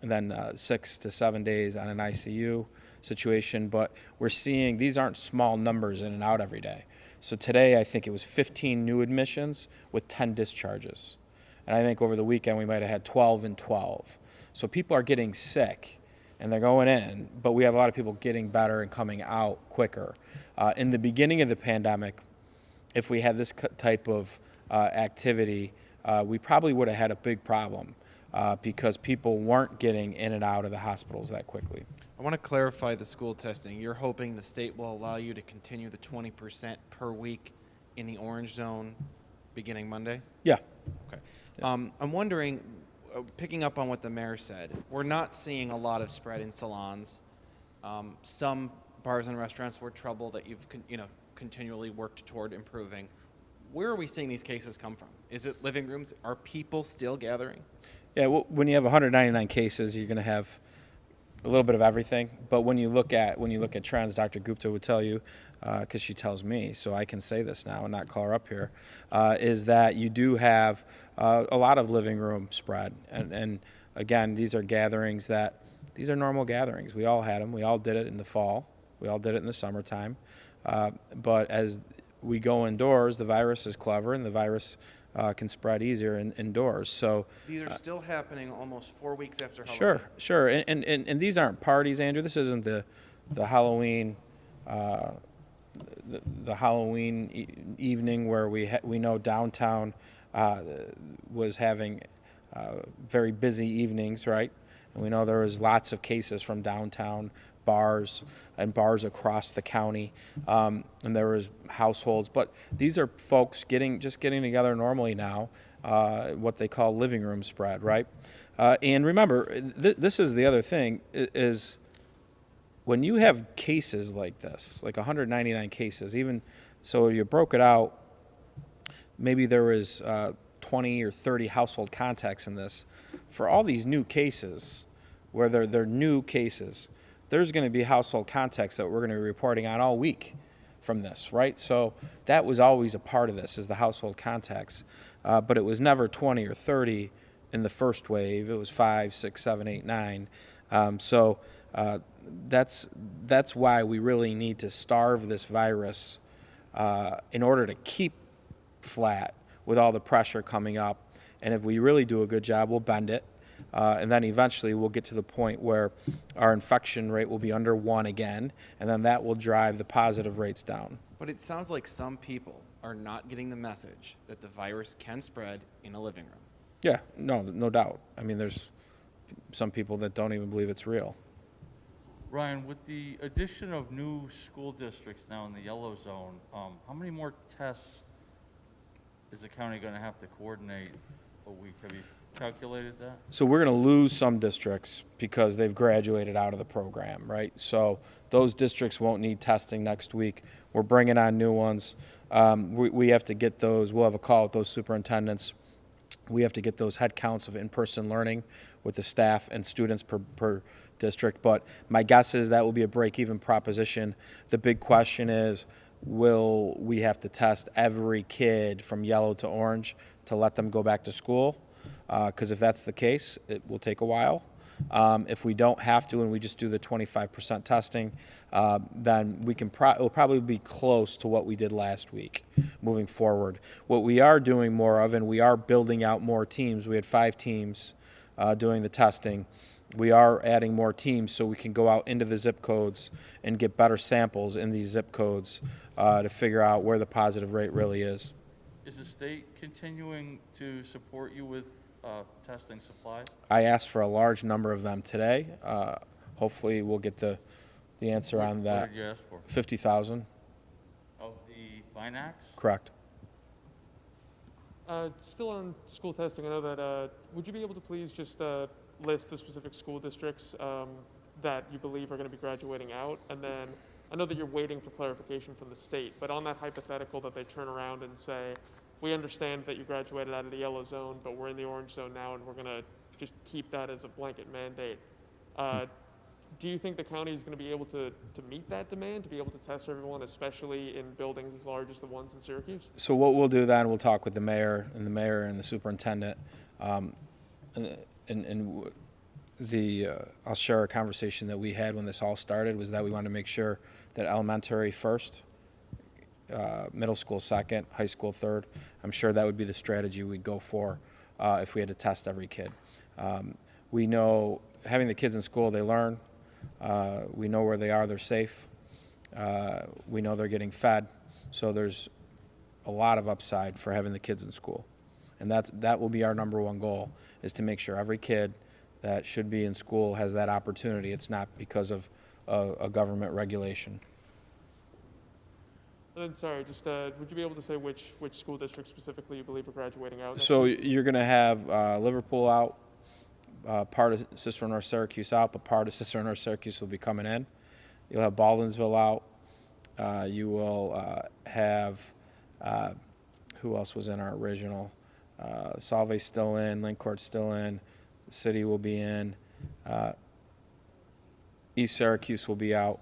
then 6 to 7 days on an ICU situation. But we're seeing these aren't small numbers in and out every day. So today, I think it was 15 new admissions with 10 discharges. And I think over the weekend, we might have had 12 and 12. So people are getting sick, and they're going in, but we have a lot of people getting better and coming out quicker. In the beginning of the pandemic, if we had this type of activity, we probably would have had a big problem because people weren't getting in and out of the hospitals that quickly. I want to clarify the school testing. You're hoping the state will allow you to continue the 20% per week in the orange zone beginning Monday? Yeah. Okay. I'm wondering, picking up on what the mayor said, we're not seeing a lot of spread in salons. Some bars and restaurants were trouble that you've continually worked toward improving. Where are we seeing these cases come from? Is it living rooms? Are people still gathering? Yeah, well, when you have 199 cases, you're going to have a little bit of everything. But when you look at trends, Dr. Gupta would tell you, because she tells me, so I can say this now and not call her up here, is that you do have a lot of living room spread. And again, these are gatherings these are normal gatherings. We all had them. We all did it in the fall. We all did it in the summertime. But as we go indoors, the virus is clever, and the virus can spread easier indoors. So these are still happening almost 4 weeks after Halloween. Sure. And these aren't parties, Andrew. This isn't the Halloween the Halloween evening where we know downtown was having very busy evenings, right? And we know there was lots of cases from downtown bars across the county, and there was households. But these are folks just getting together normally now, what they call living room spread, right? And remember, this is the other thing, is when you have cases like this, like 199 cases, even so you broke it out, maybe there was 20 or 30 household contacts in this. For all these new cases, where they're new cases, there's going to be household contacts that we're going to be reporting on all week from this, right? So that was always a part of this, is the household contacts. But it was never 20 or 30 in the first wave. It was 5, 6, 7, 8, 9. So that's why we really need to starve this virus in order to keep flat with all the pressure coming up. And if we really do a good job, we'll bend it. And then eventually we'll get to the point where our infection rate will be under 1 again, and then that will drive the positive rates down. But it sounds like some people are not getting the message that the virus can spread in a living room. Yeah, no doubt. I mean, there's some people that don't even believe it's real. Ryan, with the addition of new school districts now in the yellow zone, how many more tests is the county going to have to coordinate a week? Have you calculated that? So we're going to lose some districts because they've graduated out of the program, right? So those districts won't need testing next week. We're bringing on new ones. We have to get those. We'll have a call with those superintendents. We have to get those head counts of in-person learning with the staff and students per district. But my guess is that will be a break-even proposition. The big question is, will we have to test every kid from yellow to orange to let them go back to school? Because if that's the case, it will take a while. If we don't have to and we just do the 25% testing, then we can it'll probably be close to what we did last week moving forward. What we are doing more of, and we are building out more teams. We had 5 teams doing the testing. We are adding more teams so we can go out into the zip codes and get better samples in these zip codes to figure out where the positive rate really is. Is the state continuing to support you with testing supplies? I asked for a large number of them today. Hopefully we'll get the answer on that. What did you ask for? 50,000, Of the Binax? correct. Still on school testing, I know that, would you be able to please just list the specific school districts that you believe are going to be graduating out? And then I know that you're waiting for clarification from the state, but on that hypothetical that they turn around and say, we understand that you graduated out of the yellow zone, but we're in the orange zone now and we're going to just keep that as a blanket mandate. Do you think the county is going to be able to meet that demand, to be able to test everyone, especially in buildings as large as the ones in Syracuse? So what we'll do then, we'll talk with the mayor and the superintendent, and I'll share a conversation that we had when this all started, was that we wanted to make sure that elementary first, middle school second, high school third. I'm sure that would be the strategy we'd go for if we had to test every kid. We know having the kids in school, they learn. We know where they are, they're safe. We know they're getting fed. So there's a lot of upside for having the kids in school. And that will be our number one goal, is to make sure every kid that should be in school has that opportunity. It's not because of a government regulation. And then, sorry, just would you be able to say which school district specifically you believe are graduating out? So you're going to have Liverpool out, part of Cicero North Syracuse out, but part of Cicero North Syracuse will be coming in. You'll have Baldwinsville out. You will have, who else was in our original? Solvay's still in, Lincourt's still in, the city will be in, East Syracuse will be out,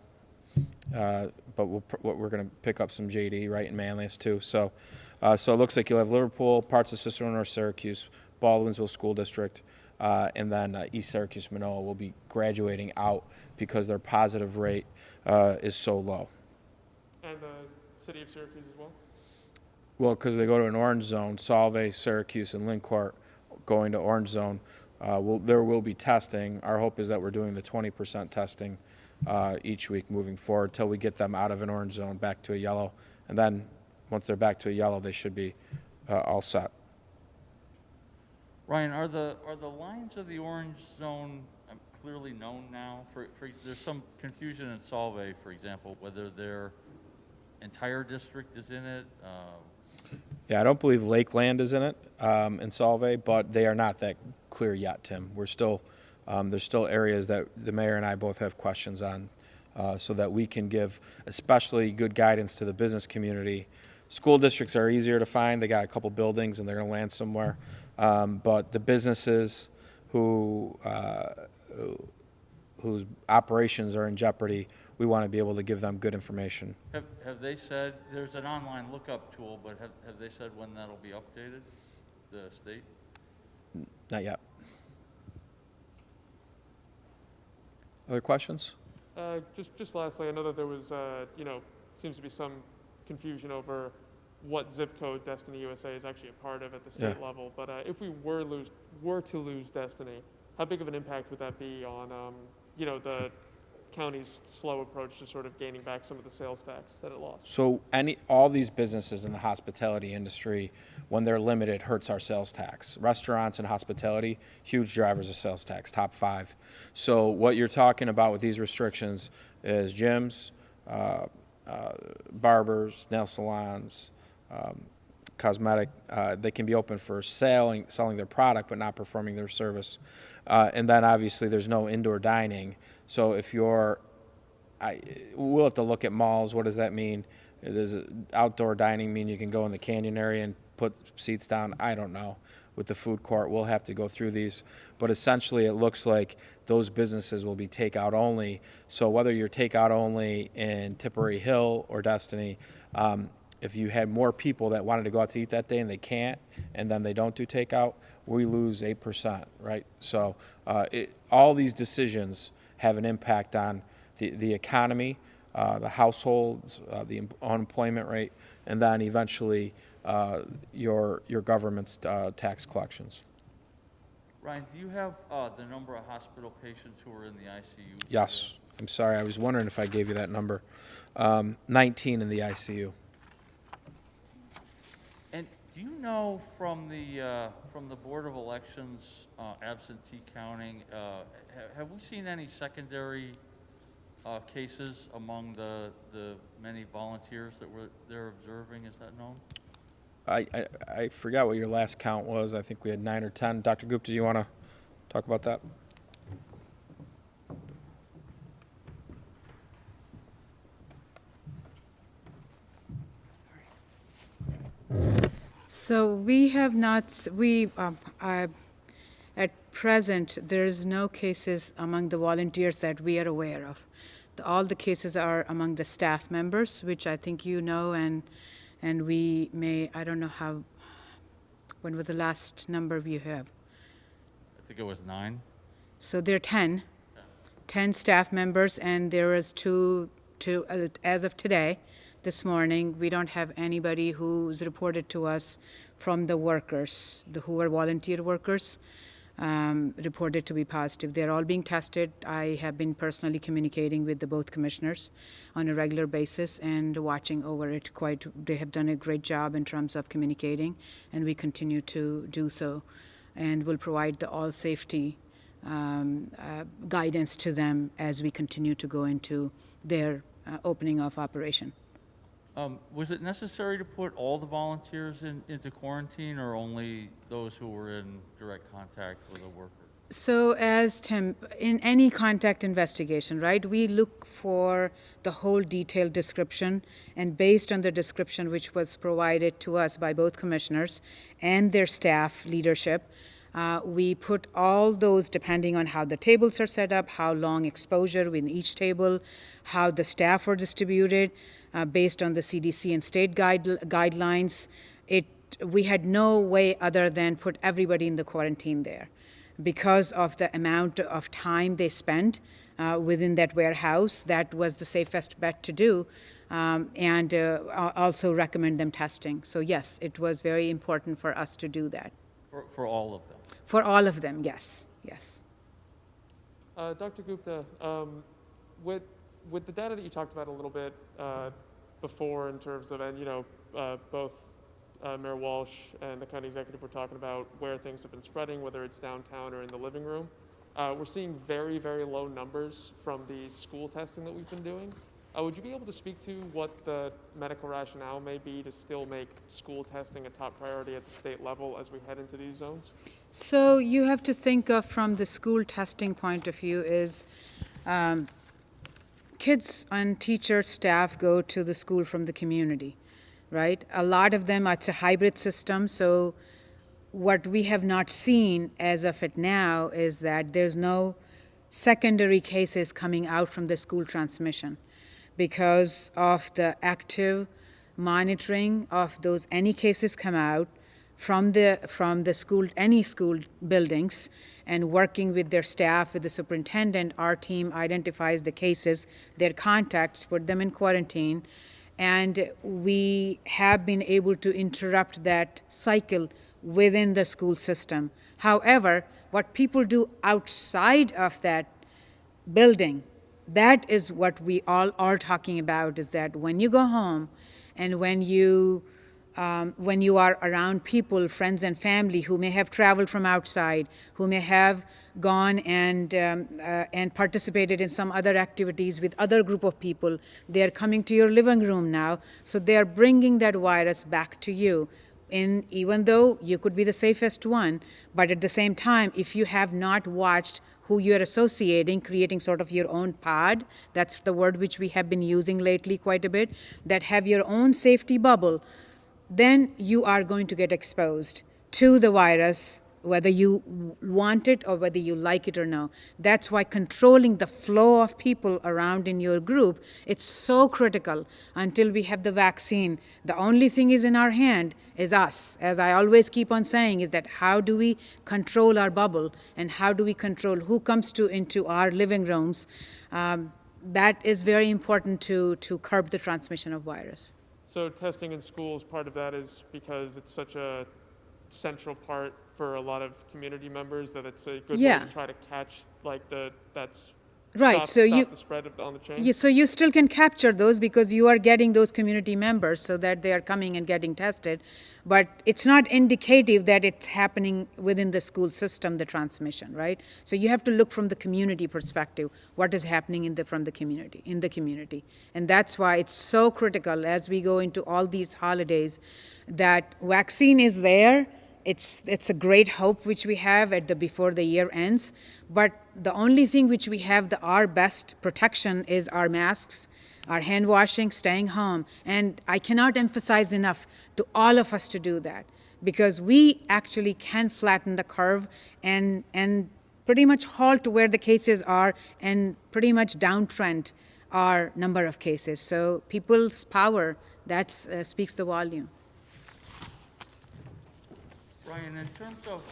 but we're going to pick up some JD, right, in Manlius too. So it looks like you'll have Liverpool, parts of Cicero North Syracuse, Baldwinsville School District, and then East Syracuse Manoa will be graduating out because their positive rate is so low. And the city of Syracuse as well? Well, because they go to an orange zone, Solvay, Syracuse, and Lincourt going to orange zone, there will be testing. Our hope is that we're doing the 20% testing each week moving forward till we get them out of an orange zone back to a yellow. And then once they're back to a yellow, they should be all set. Ryan, are the lines of the orange zone clearly known now? There's some confusion in Solvay, for example, whether their entire district is in it. Yeah, I don't believe Lakeland is in it in Solvay, but they are not that clear yet, Tim. We're still there's still areas that the mayor and I both have questions on, so that we can give especially good guidance to the business community. School districts are easier to find. They got a couple buildings and they're going to land somewhere, but the businesses whose operations are in jeopardy, we want to be able to give them good information. Have they said, there's an online lookup tool, but have they said when that'll be updated, the state? Not yet. Other questions? Just lastly, I know that there was, seems to be some confusion over what zip code Destiny USA is actually a part of at the state level. But if we were to lose Destiny, how big of an impact would that be on, the county's slow approach to sort of gaining back some of the sales tax that it lost? So all these businesses in the hospitality industry, when they're limited, hurts our sales tax. Restaurants and hospitality, huge drivers of sales tax, top 5. So what you're talking about with these restrictions is gyms, barbers, nail salons, cosmetic, they can be open for selling their product but not performing their service. And then obviously there's no indoor dining. So if we'll have to look at malls. What does that mean? Does outdoor dining mean you can go in the canyon area and put seats down? I don't know. With the food court, we'll have to go through these. But essentially it looks like those businesses will be takeout only. So whether you're takeout only in Tipperary Hill or Destiny, if you had more people that wanted to go out to eat that day and they can't, and then they don't do takeout, we lose 8%, right? So all these decisions have an impact on the economy, the households, the unemployment rate, and then eventually your government's tax collections. Ryan, do you have the number of hospital patients who are in the ICU? Yes. I'm sorry, I was wondering if I gave you that number. 19 in the ICU. And do you know from the Board of Elections absentee counting, have we seen any secondary cases among the many volunteers that they're observing? Is that known? I forgot what your last count was. I think we had 9 or 10. Dr. Gupta, do you want to talk about that? So we have not, at present, there's no cases among the volunteers that we are aware of. All the cases are among the staff members, which I think you know, and we may, I don't know how, when was the last number you have? I think it was 9. So there are 10 staff members, and there is two, as of today, this morning, we don't have anybody who's reported to us from the workers, who are volunteer workers, reported to be positive. They're all being tested. I have been personally communicating with the both commissioners on a regular basis and watching over it they have done a great job in terms of communicating, and we continue to do so, and will provide the all safety guidance to them as we continue to go into their opening of operation. Was it necessary to put all the volunteers into quarantine, or only those who were in direct contact with a worker? So as Tim, in any contact investigation, right, we look for the whole detailed description, and based on the description which was provided to us by both commissioners and their staff leadership, we put all those, depending on how the tables are set up, how long exposure in each table, how the staff were distributed, based on the CDC and state guidelines. We had no way other than put everybody in the quarantine there because of the amount of time they spend within that warehouse. That was the safest bet to do, and also recommend them testing. So yes, it was very important for us to do that. For all of them? For all of them, yes, yes. Dr. Gupta, with the data that you talked about a little bit before in terms of, and both Mayor Walsh and the county executive were talking about where things have been spreading, whether it's downtown or in the living room. We're seeing very, very low numbers from the school testing that we've been doing. Would you be able to speak to what the medical rationale may be to still make school testing a top priority at the state level as we head into these zones? So you have to think of, from the school testing point of view, is kids and teachers, staff go to the school from the community, right? A lot of them, it's a hybrid system, so what we have not seen as of it now is that there's no secondary cases coming out from the school transmission because of the active monitoring of those. Any cases come out from the school, any school buildings, and working with their staff, with the superintendent, our team identifies the cases, their contacts, put them in quarantine, and we have been able to interrupt that cycle within the school system. However, what people do outside of that building, that is what we all are talking about, is that when you go home and when you are around people, friends and family who may have traveled from outside, who may have gone and participated in some other activities with other group of people, they are coming to your living room now, so they are bringing that virus back to you. Even though you could be the safest one, but at the same time, if you have not watched who you're associating, creating sort of your own pod, that's the word which we have been using lately quite a bit, that have your own safety bubble, then you are going to get exposed to the virus whether you want it or whether you like it or no. That's why controlling the flow of people around in your group, it's so critical. Until we have the vaccine, the only thing is in our hand is us. As I always keep on saying, is that how do we control our bubble, and how do we control who comes into our living rooms? That is very important to curb the transmission of virus. So testing in schools, part of that is because it's such a central part for a lot of community members that it's a good way Yeah. to try to catch that's Right, stop so the spread on the chain. Yeah, so you still can capture those because you are getting those community members so that they are coming and getting tested. But it's not indicative that it's happening within the school system, the transmission, right? So you have to look from the community perspective, what is happening in the community. And that's why it's so critical as we go into all these holidays that vaccine is there. It's a great hope which we have before the year ends, but the only thing which we have our best protection is our masks, our hand washing, staying home, and I cannot emphasize enough to all of us to do that, because we actually can flatten the curve and pretty much halt where the cases are and pretty much downtrend our number of cases. So people's power, that speaks the volume. Ryan, in terms of,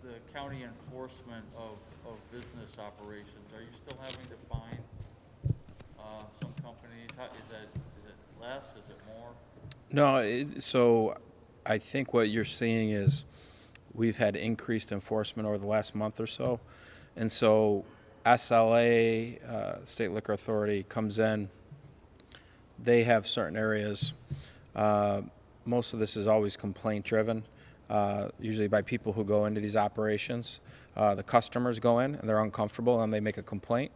the county enforcement of business operations, are you still having to fine some companies? Is it less? Is it more? No, so I think what you're seeing is we've had increased enforcement over the last month or so. And so SLA, State Liquor Authority, comes in. They have certain areas. Most of this is always complaint-driven, usually by people who go into these operations. The customers go in, and they're uncomfortable, and they make a complaint.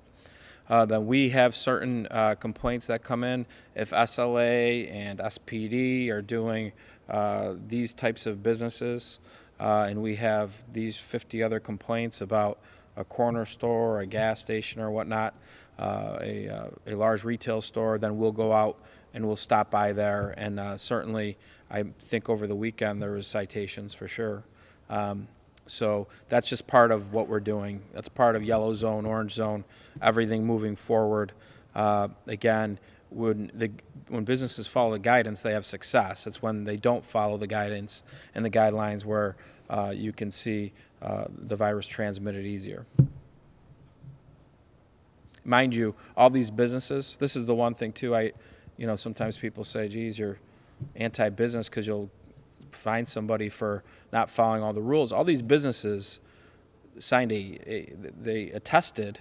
Then we have certain complaints that come in. If SLA and SPD are doing these types of businesses, and we have these 50 other complaints about a corner store, a gas station or whatnot, a large retail store, then we'll go out and we'll stop by there. And certainly, I think over the weekend there was citations for sure. So that's just part of what we're doing. That's part of yellow zone, orange zone, everything moving forward. Again, when businesses follow the guidance, they have success. It's when they don't follow the guidance and the guidelines where you can see the virus transmitted easier. Mind you, all these businesses, this is the one thing too, sometimes people say, geez, you're anti-business because you'll find somebody for not following all the rules. All these businesses signed they attested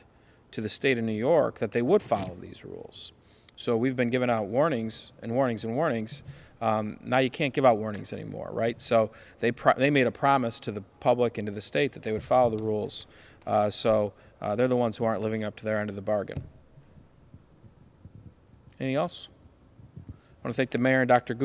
to the state of New York that they would follow these rules. So we've been giving out warnings and warnings and warnings. Now you can't give out warnings anymore, right? So they made a promise to the public and to the state that they would follow the rules. So they're the ones who aren't living up to their end of the bargain. Anything else? I want to thank the mayor and Dr.